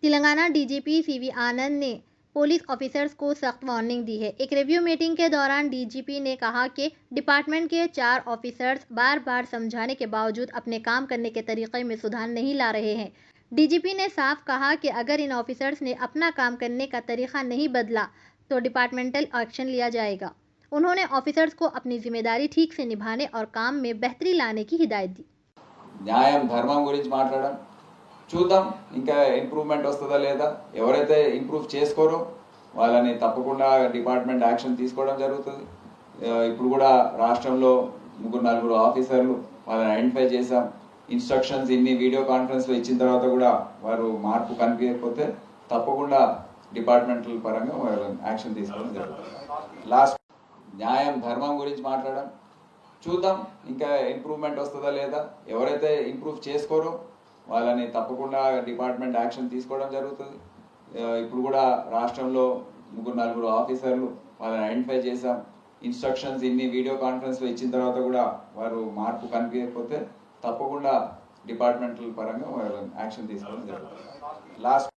Telangana DGP CV आनंद ने police officers को सख्त वार्निंग दी है। एक रिव्यू मीटिंग के दौरान डीजीपी ने कहा कि डिपार्टमेंट के 4 ऑफिसर्स बार बार समझाने के बावजूद अपने काम करने के तरीके में सुधार नहीं ला रहे हैं। डीजीपी ने साफ कहा कि अगर इन ऑफिसर्स ने अपना काम करने का तरीका नहीं बदला तो डिपार्टमेंटल एक्शन लिया जाएगा। उन्होंने ऑफिसर्स को अपनी जिम्मेदारी ठीक से निभाने और काम में बेहतरी लाने की हिदायत दी। న్యాయం ధర్మం గురించి మాట్లాడడం చూద్దాం, ఇంకా ఇంప్రూవ్మెంట్ వస్తుందా లేదా. ఎవరైతే ఇంప్రూవ్ చేసుకోరో వాళ్ళని తప్పకుండా డిపార్ట్మెంట్ యాక్షన్ తీసుకోవడం జరుగుతుంది. ఇప్పుడు కూడా రాష్ట్రంలో 3-4 ఆఫీసర్లు వాళ్ళని ఐడెంటిఫై చేశాం. ఇన్స్ట్రక్షన్స్ ఇన్ని వీడియో కాన్ఫరెన్స్లో ఇచ్చిన తర్వాత కూడా వారు మార్పు కనిపించకపోతే తప్పకుండా డిపార్ట్మెంటల్ పరంగా యాక్షన్ తీసుకోవడం జరుగుతుంది. లాస్ట్ న్యాయం ధర్మం గురించి మాట్లాడడం చూద్దాం, ఇంకా ఇంప్రూవ్మెంట్ వస్తుందా లేదా. ఎవరైతే ఇంప్రూవ్ చేసుకోరో వాళ్ళని తప్పకుండా డిపార్ట్మెంట్ యాక్షన్ తీసుకోవడం జరుగుతుంది. ఇప్పుడు కూడా రాష్ట్రంలో 3-4 ఆఫీసర్లు వాళ్ళని ఐడెంటిఫై చేశాం. ఇన్స్ట్రక్షన్స్ ఇన్ని వీడియో కాన్ఫరెన్స్లో ఇచ్చిన తర్వాత కూడా వారు మార్పు కనిపించకపోతే తప్పకుండా డిపార్ట్మెంటల్ పరంగా యాక్షన్ తీసుకోవడం జరుగుతుంది. లాస్ట్